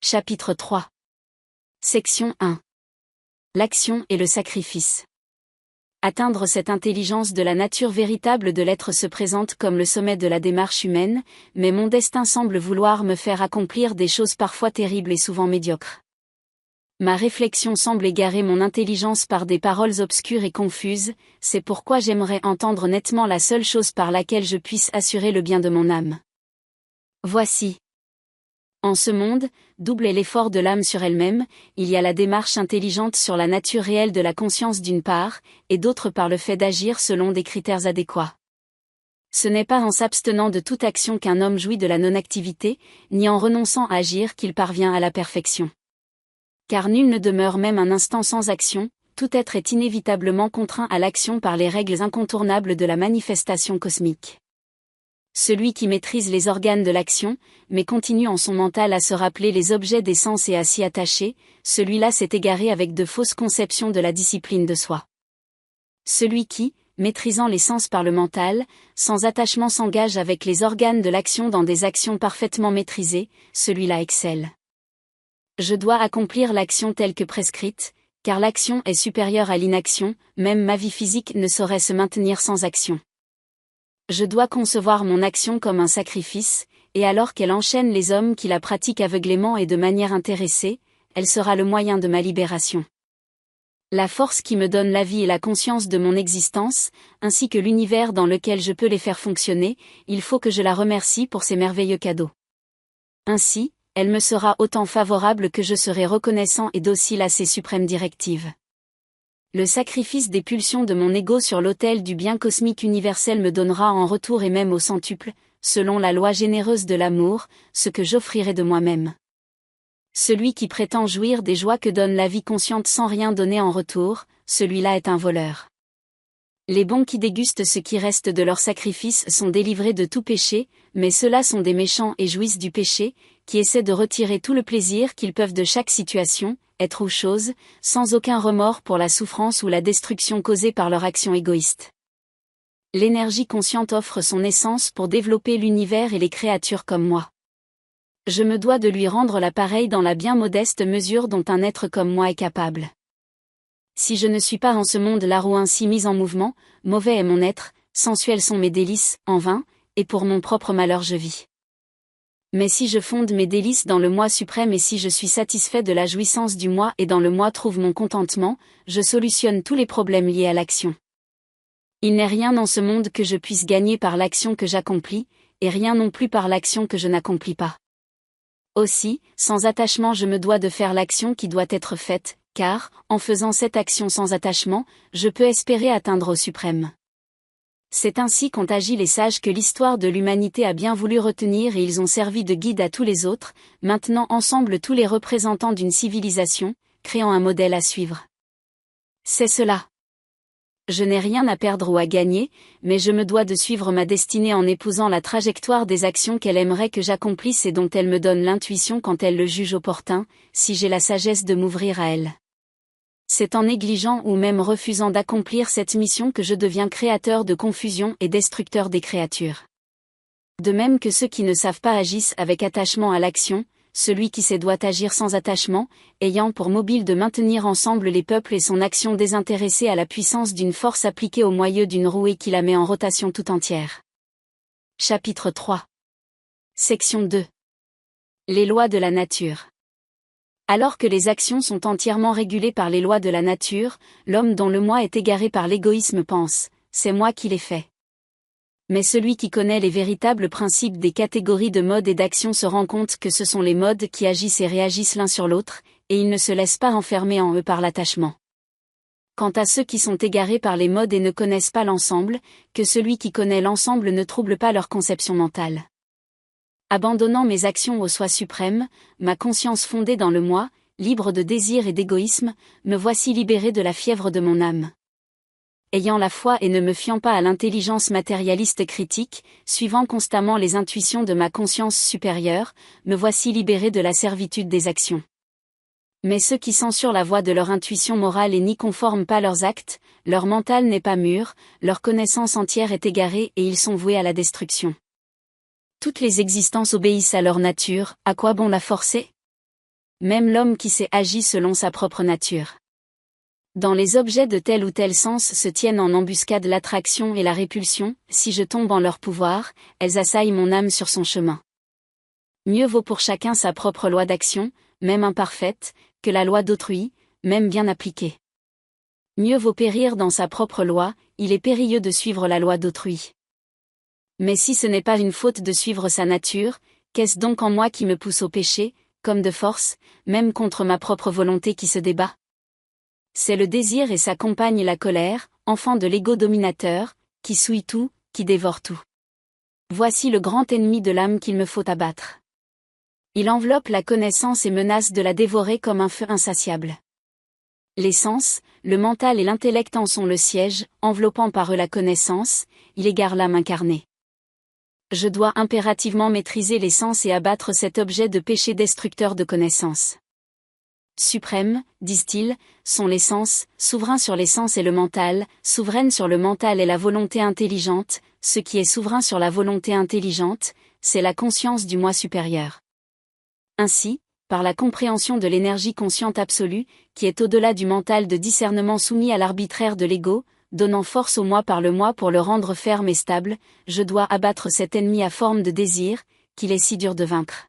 Chapitre 3. Section 1. L'action et le sacrifice. Atteindre cette intelligence de la nature véritable de l'être se présente comme le sommet de la démarche humaine, mais mon destin semble vouloir me faire accomplir des choses parfois terribles et souvent médiocres. Ma réflexion semble égarer mon intelligence par des paroles obscures et confuses, c'est pourquoi j'aimerais entendre nettement la seule chose par laquelle je puisse assurer le bien de mon âme. Voici. En ce monde, double est l'effort de l'âme sur elle-même, il y a la démarche intelligente sur la nature réelle de la conscience d'une part, et d'autre part le fait d'agir selon des critères adéquats. Ce n'est pas en s'abstenant de toute action qu'un homme jouit de la non-activité, ni en renonçant à agir qu'il parvient à la perfection. Car nul ne demeure même un instant sans action, tout être est inévitablement contraint à l'action par les règles incontournables de la manifestation cosmique. Celui qui maîtrise les organes de l'action, mais continue en son mental à se rappeler les objets des sens et à s'y attacher, celui-là s'est égaré avec de fausses conceptions de la discipline de soi. Celui qui, maîtrisant les sens par le mental, sans attachement s'engage avec les organes de l'action dans des actions parfaitement maîtrisées, celui-là excelle. Je dois accomplir l'action telle que prescrite, car l'action est supérieure à l'inaction, même ma vie physique ne saurait se maintenir sans action. Je dois concevoir mon action comme un sacrifice, et alors qu'elle enchaîne les hommes qui la pratiquent aveuglément et de manière intéressée, elle sera le moyen de ma libération. La force qui me donne la vie et la conscience de mon existence, ainsi que l'univers dans lequel je peux les faire fonctionner, il faut que je la remercie pour ces merveilleux cadeaux. Ainsi, elle me sera autant favorable que je serai reconnaissant et docile à ses suprêmes directives. Le sacrifice des pulsions de mon ego sur l'autel du bien cosmique universel me donnera en retour et même au centuple, selon la loi généreuse de l'amour, ce que j'offrirai de moi-même. Celui qui prétend jouir des joies que donne la vie consciente sans rien donner en retour, celui-là est un voleur. Les bons qui dégustent ce qui reste de leur sacrifice sont délivrés de tout péché, mais ceux-là sont des méchants et jouissent du péché, qui essaient de retirer tout le plaisir qu'ils peuvent de chaque situation, être ou chose, sans aucun remords pour la souffrance ou la destruction causée par leur action égoïste. L'énergie consciente offre son essence pour développer l'univers et les créatures comme moi. Je me dois de lui rendre l'appareil dans la bien modeste mesure dont un être comme moi est capable. Si je ne suis pas en ce monde la roue ainsi mise en mouvement, mauvais est mon être, sensuels sont mes délices, en vain, et pour mon propre malheur je vis. Mais si je fonde mes délices dans le moi suprême et si je suis satisfait de la jouissance du moi et dans le moi trouve mon contentement, je solutionne tous les problèmes liés à l'action. Il n'est rien dans ce monde que je puisse gagner par l'action que j'accomplis, et rien non plus par l'action que je n'accomplis pas. Aussi, sans attachement je me dois de faire l'action qui doit être faite, car, en faisant cette action sans attachement, je peux espérer atteindre au suprême. C'est ainsi qu'ont agi les sages que l'histoire de l'humanité a bien voulu retenir et ils ont servi de guide à tous les autres, maintenant ensemble tous les représentants d'une civilisation, créant un modèle à suivre. C'est cela. Je n'ai rien à perdre ou à gagner, mais je me dois de suivre ma destinée en épousant la trajectoire des actions qu'elle aimerait que j'accomplisse et dont elle me donne l'intuition quand elle le juge opportun, si j'ai la sagesse de m'ouvrir à elle. C'est en négligeant ou même refusant d'accomplir cette mission que je deviens créateur de confusion et destructeur des créatures. De même que ceux qui ne savent pas agissent avec attachement à l'action, celui qui sait doit agir sans attachement, ayant pour mobile de maintenir ensemble les peuples et son action désintéressée à la puissance d'une force appliquée au moyeu d'une roue et qui la met en rotation tout entière. Chapitre 3. Section 2. Les lois de la nature. Alors que les actions sont entièrement régulées par les lois de la nature, l'homme dont le moi est égaré par l'égoïsme pense « c'est moi qui l'ai fait ». Mais celui qui connaît les véritables principes des catégories de modes et d'action se rend compte que ce sont les modes qui agissent et réagissent l'un sur l'autre, et ils ne se laissent pas enfermer en eux par l'attachement. Quant à ceux qui sont égarés par les modes et ne connaissent pas l'ensemble, que celui qui connaît l'ensemble ne trouble pas leur conception mentale. Abandonnant mes actions au soi suprême, ma conscience fondée dans le moi, libre de désir et d'égoïsme, me voici libéré de la fièvre de mon âme. Ayant la foi et ne me fiant pas à l'intelligence matérialiste critique, suivant constamment les intuitions de ma conscience supérieure, me voici libéré de la servitude des actions. Mais ceux qui censurent la voix de leur intuition morale et n'y conforment pas leurs actes, leur mental n'est pas mûr, leur connaissance entière est égarée et ils sont voués à la destruction. Toutes les existences obéissent à leur nature, à quoi bon la forcer ? Même l'homme qui sait agit selon sa propre nature. Dans les objets de tel ou tel sens se tiennent en embuscade l'attraction et la répulsion, si je tombe en leur pouvoir, elles assaillent mon âme sur son chemin. Mieux vaut pour chacun sa propre loi d'action, même imparfaite, que la loi d'autrui, même bien appliquée. Mieux vaut périr dans sa propre loi, il est périlleux de suivre la loi d'autrui. Mais si ce n'est pas une faute de suivre sa nature, qu'est-ce donc en moi qui me pousse au péché, comme de force, même contre ma propre volonté qui se débat? C'est le désir et sa compagne la colère, enfant de l'ego dominateur, qui souille tout, qui dévore tout. Voici le grand ennemi de l'âme qu'il me faut abattre. Il enveloppe la connaissance et menace de la dévorer comme un feu insatiable. Les sens, le mental et l'intellect en sont le siège, enveloppant par eux la connaissance, il égare l'âme incarnée. Je dois impérativement maîtriser les sens et abattre cet objet de péché destructeur de connaissance. Suprêmes, disent-ils, sont les sens, souverains sur les sens et le mental, souveraine sur le mental et la volonté intelligente, ce qui est souverain sur la volonté intelligente, c'est la conscience du moi supérieur. Ainsi, par la compréhension de l'énergie consciente absolue, qui est au-delà du mental de discernement soumis à l'arbitraire de l'ego, donnant force au moi par le moi pour le rendre ferme et stable, je dois abattre cet ennemi à forme de désir, qu'il est si dur de vaincre.